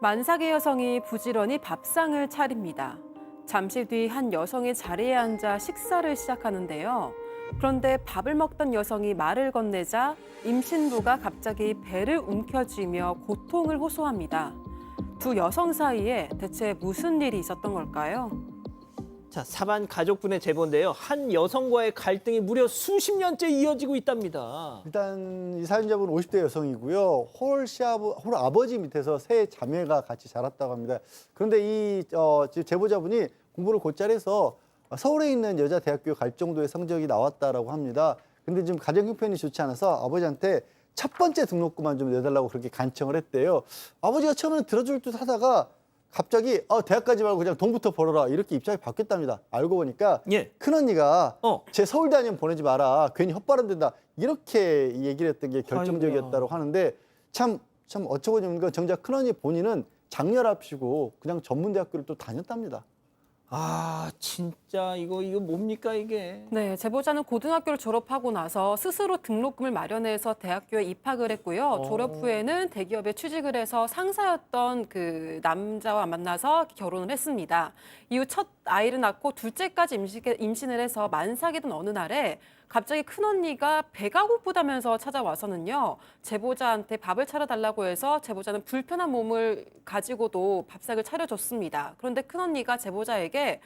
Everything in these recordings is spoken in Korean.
만삭의 여성이 부지런히 밥상을 차립니다. 잠시 뒤 한 여성이 자리에 앉아 식사를 시작하는데요. 그런데 밥을 먹던 여성이 말을 건네자 임신부가 갑자기 배를 움켜쥐며 고통을 호소합니다. 두 여성 사이에 대체 무슨 일이 있었던 걸까요? 자, 사반 가족분의 제보인데요. 한 여성과의 갈등이 무려 수십 년째 이어지고 있답니다. 일단 이 사연자분은 50대 여성이고요. 홀 아버지 밑에서 세 자매가 같이 자랐다고 합니다. 그런데 이 제보자분이 공부를 곧잘 해서 서울에 있는 여자 대학교에 갈 정도의 성적이 나왔다라고 합니다. 근데 지금 가정 형편이 좋지 않아서 아버지한테 첫 번째 등록금만 좀 내달라고 그렇게 간청을 했대요. 아버지가 처음에는 들어줄 듯 하다가 갑자기 대학 가지 말고 그냥 돈부터 벌어라 이렇게 입장이 바뀌었답니다. 알고 보니까 예. 큰언니가 제 서울대 아니면 보내지 마라. 괜히 헛바람 된다. 이렇게 얘기를 했던 게 결정적이었다고 하는데 참 어쩌고 보니까 정작 큰언니 본인은 장렬합시고 그냥 전문대학교를 또 다녔답니다. 아, 진짜 이거 뭡니까 이게? 네, 제보자는 고등학교를 졸업하고 나서 스스로 등록금을 마련해서 대학교에 입학을 했고요. 졸업 후에는 대기업에 취직을 해서 상사였던 그 남자와 만나서 결혼을 했습니다. 이후 첫 아이를 낳고 둘째까지 임신을 해서 만삭이던 어느 날에 갑자기 큰언니가 배가 고프다면서 찾아와서는요. 제보자한테 밥을 차려달라고 해서 제보자는 불편한 몸을 가지고도 밥상을 차려줬습니다. 그런데 큰언니가 제보자에게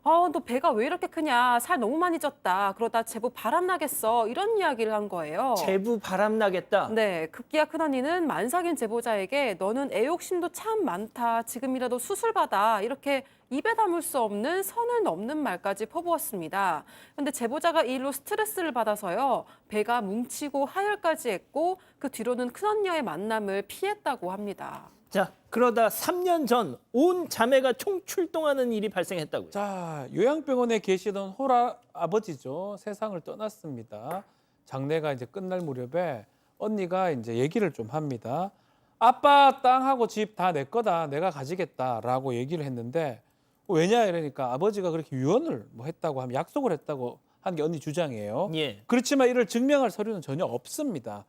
너 배가 왜 이렇게 크냐, 살 너무 많이 쪘다, 그러다 제부 바람나겠어, 이런 이야기를 한 거예요. 제부 바람나겠다. 네, 급기야 큰언니는 만삭인 제보자에게 너는 애욕심도 참 많다, 지금이라도 수술받아, 이렇게 입에 담을 수 없는 선을 넘는 말까지 퍼부었습니다. 그런데 제보자가 이 일로 스트레스를 받아서요, 배가 뭉치고 하혈까지 했고 그 뒤로는 큰언니와의 만남을 피했다고 합니다. 자, 그러다 3년 전 온 자매가 총출동하는 일이 발생했다고요. 자, 요양병원에 계시던 홀아버지죠. 세상을 떠났습니다. 장례가 이제 끝날 무렵에 언니가 이제 얘기를 좀 합니다. 아빠 땅하고 집 다 내 거다. 내가 가지겠다라고 얘기를 했는데 왜냐 이러니까 아버지가 그렇게 유언을 했다고 하면 약속을 했다고 하는 게 언니 주장이에요. 예. 그렇지만 이를 증명할 서류는 전혀 없습니다.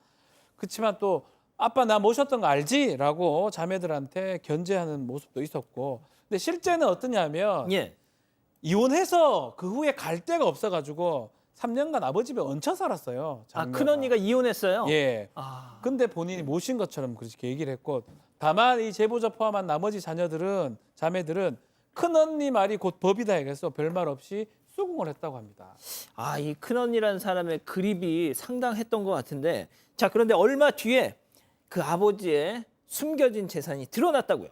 그렇지만 또 아빠 나 모셨던 거 알지? 라고 자매들한테 견제하는 모습도 있었고 근데 실제는 어떠냐면 예. 이혼해서 그 후에 갈 데가 없어가지고 3년간 아버지 집에 얹혀 살았어요. 아, 장녀가. 큰언니가 이혼했어요? 예. 아. 근데 본인이 모신 것처럼 그렇게 얘기를 했고 다만 이 제보자 포함한 나머지 자매들은 큰언니 말이 곧 법이다 해서 별말 없이 수긍을 했다고 합니다. 아, 이 큰언니라는 사람의 그립이 상당했던 것 같은데 자, 그런데 얼마 뒤에 그 아버지의 숨겨진 재산이 드러났다고요.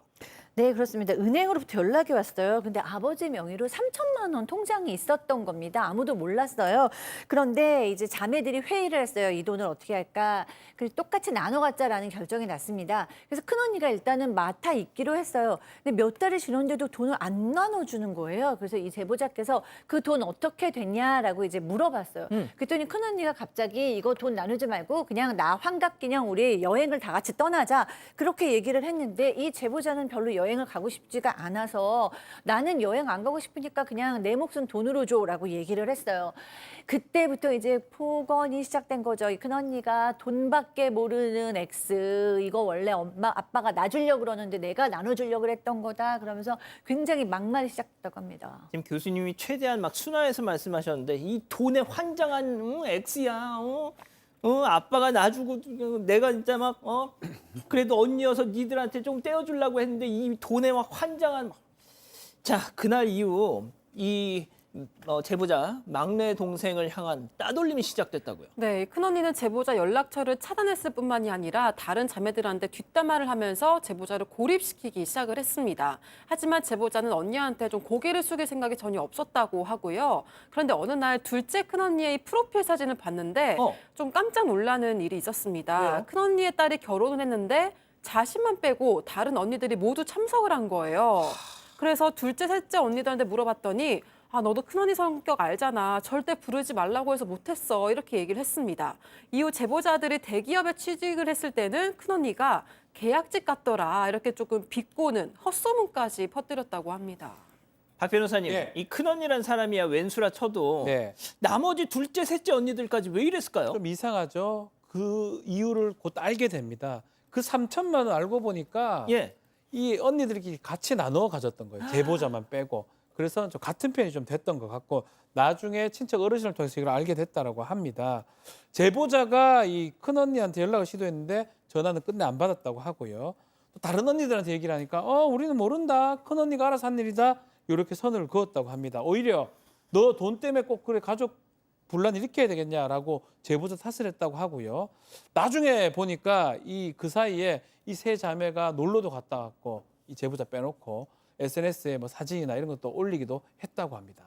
네, 그렇습니다. 은행으로부터 연락이 왔어요. 근데 아버지 명의로 3천만 원 통장이 있었던 겁니다. 아무도 몰랐어요. 그런데 이제 자매들이 회의를 했어요. 이 돈을 어떻게 할까? 그래서 똑같이 나눠 갖자라는 결정이 났습니다. 그래서 큰언니가 일단은 맡아 있기로 했어요. 근데 몇 달이 지났는데도 돈을 안 나눠주는 거예요. 그래서 이 제보자께서 그 돈 어떻게 됐냐라고 이제 물어봤어요. 그랬더니 큰언니가 갑자기 이거 돈 나누지 말고 그냥 나 환갑 기념 우리 여행을 다 같이 떠나자. 그렇게 얘기를 했는데 이 제보자는 별로 여행을 가고 싶지가 않아서 나는 여행 안 가고 싶으니까 그냥 내 몫은 돈으로 줘라고 얘기를 했어요. 그때부터 이제 폭언이 시작된 거죠. 이 큰언니가 돈밖에 모르는 X, 이거 원래 엄마 아빠가 놔주려고 그러는데 내가 나눠주려고 그랬던 거다, 그러면서 굉장히 막말이 시작됐다고 합니다. 지금 교수님이 최대한 막 순화해서 말씀하셨는데 이 돈에 환장한 X야. 아빠가 놔주고 내가 진짜 막 그래도 언니여서 니들한테 좀 떼어주려고 했는데 이 돈에 막 환장한. 자, 그날 이후 이 제보자 막내 동생을 향한 따돌림이 시작됐다고요. 네, 큰언니는 제보자 연락처를 차단했을 뿐만이 아니라 다른 자매들한테 뒷담화를 하면서 제보자를 고립시키기 시작을 했습니다. 하지만 제보자는 언니한테 좀 고개를 숙일 생각이 전혀 없었다고 하고요. 그런데 어느 날 둘째 큰언니의 프로필 사진을 봤는데 좀 깜짝 놀라는 일이 있었습니다. 왜요? 큰언니의 딸이 결혼을 했는데 자신만 빼고 다른 언니들이 모두 참석을 한 거예요. 그래서 둘째, 셋째 언니들한테 물어봤더니 너도 큰언니 성격 알잖아. 절대 부르지 말라고 해서 못했어. 이렇게 얘기를 했습니다. 이후 제보자들이 대기업에 취직을 했을 때는 큰언니가 계약직 같더라, 이렇게 조금 비꼬는 헛소문까지 퍼뜨렸다고 합니다. 박 변호사님, 예. 이 큰언니란 사람이야 왼수라 쳐도 네. 나머지 둘째, 셋째 언니들까지 왜 이랬을까요? 좀 이상하죠. 그 이유를 곧 알게 됩니다. 그 3천만 원 알고 보니까 예. 이 언니들끼리 같이 나누어 가졌던 거예요. 제보자만 빼고. 그래서 좀 같은 편이 좀 됐던 것 같고 나중에 친척 어르신을 통해서 이걸 알게 됐다라고 합니다. 제보자가 이 큰 언니한테 연락을 시도했는데 전화는 끝내 안 받았다고 하고요. 또 다른 언니들한테 얘기를 하니까 우리는 모른다. 큰 언니가 알아서 한 일이다. 이렇게 선을 그었다고 합니다. 오히려 너 돈 때문에 꼭 그래 가족 분란 일으켜야 되겠냐라고 제보자 탓을 했다고 하고요. 나중에 보니까 그 사이에 이 세 자매가 놀러도 갔다 왔고 이 제보자 빼놓고 SNS에 뭐 사진이나 이런 것도 올리기도 했다고 합니다.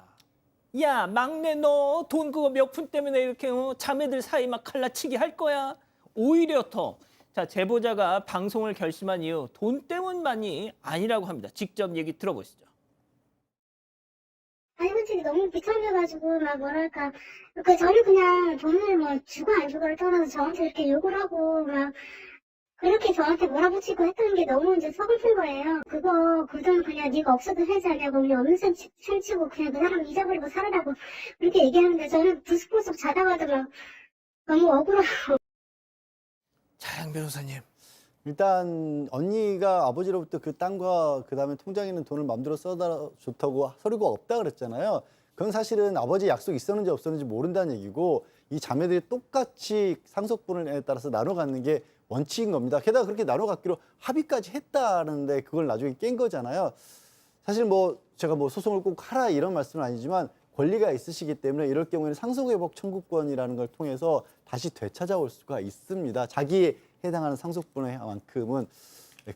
야, 막내 너 돈 그거 몇 푼 때문에 이렇게 자매들 사이 막 갈라치기 할 거야? 오히려 더. 자, 제보자가 방송을 결심한 이유 돈 때문만이 아니라고 합니다. 직접 얘기 들어보시죠. 할아버지가 너무 비참해가지고 막 뭐랄까 저는 그냥 돈을 뭐 주고 안 주고를 떠나서 저한테 이렇게 욕을 하고 막 그렇게 저한테 몰아붙이고 했던 게 너무 이제 서글픈 거예요. 그 돈 그냥 네가 없어도 하지 않냐고 그냥 없는 셈 치고 그냥 그 사람 잊어버리고 살아라고 그렇게 얘기하는데 저는 부스부스 자다가도 막 너무 억울하고. 차양 변호사님. 일단 언니가 아버지로부터 그 땅과 그다음에 통장에 있는 돈을 마음대로 써다 좋다고 서류가 없다 그랬잖아요. 그건 사실은 아버지 약속 있었는지 없었는지 모른다는 얘기고 이 자매들이 똑같이 상속분에 따라서 나눠 갖는 게 원칙인 겁니다. 게다가 그렇게 나눠 갖기로 합의까지 했다는데 그걸 나중에 깬 거잖아요. 사실 뭐 제가 뭐 소송을 꼭 하라 이런 말씀은 아니지만 권리가 있으시기 때문에 이럴 경우에는 상속회복 청구권이라는 걸 통해서 다시 되찾아올 수가 있습니다. 자기에 해당하는 상속분만큼은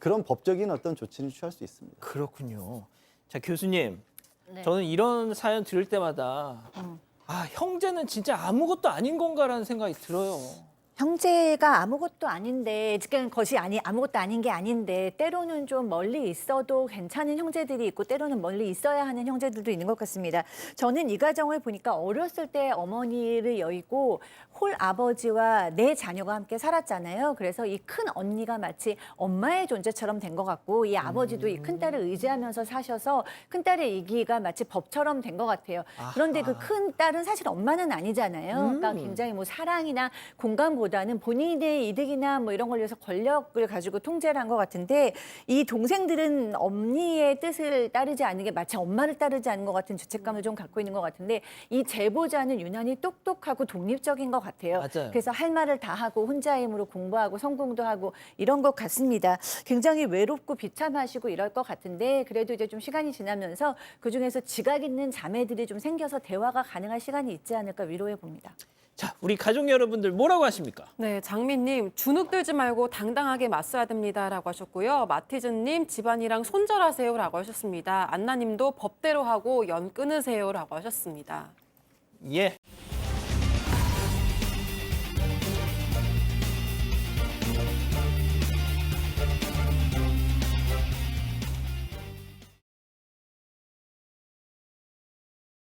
그런 법적인 어떤 조치는 취할 수 있습니다. 그렇군요. 자, 교수님. 네. 저는 이런 사연 들을 때마다 형제는 진짜 아무것도 아닌 건가라는 생각이 들어요. 형제가 아무것도 아닌데, 그러니까 것이 아무것도 아닌 게 아닌데 때로는 좀 멀리 있어도 괜찮은 형제들이 있고 때로는 멀리 있어야 하는 형제들도 있는 것 같습니다. 저는 이 가정을 보니까 어렸을 때 어머니를 여의고 홀 아버지와 네 자녀가 함께 살았잖아요. 그래서 이 큰 언니가 마치 엄마의 존재처럼 된 것 같고 이 아버지도 이 큰딸을 의지하면서 사셔서 큰딸의 이기가 마치 법처럼 된 것 같아요. 그런데 그 큰딸은 사실 엄마는 아니잖아요. 그러니까 굉장히 뭐 사랑이나 공감보다는 본인의 이득이나 뭐 이런 걸 위해서 권력을 가지고 통제를 한 것 같은데 이 동생들은 언니의 뜻을 따르지 않는 게 마치 엄마를 따르지 않는 것 같은 죄책감을 좀 갖고 있는 것 같은데 이 제보자는 유난히 똑똑하고 독립적인 것 같아요. 맞아요. 그래서 할 말을 다 하고 혼자 힘으로 공부하고 성공도 하고 이런 것 같습니다. 굉장히 외롭고 비참하시고 이럴 것 같은데 그래도 이제 좀 시간이 지나면서 그중에서 지각 있는 자매들이 좀 생겨서 대화가 가능한 시간이 있지 않을까 위로해 봅니다. 자, 우리 가족 여러분들 뭐라고 하십니까? 네, 장미님 주눅 들지 말고 당당하게 맞서야 됩니다라고 하셨고요. 마티즈님 집안이랑 손절하세요라고 하셨습니다. 안나님도 법대로 하고 연 끊으세요라고 하셨습니다. 예.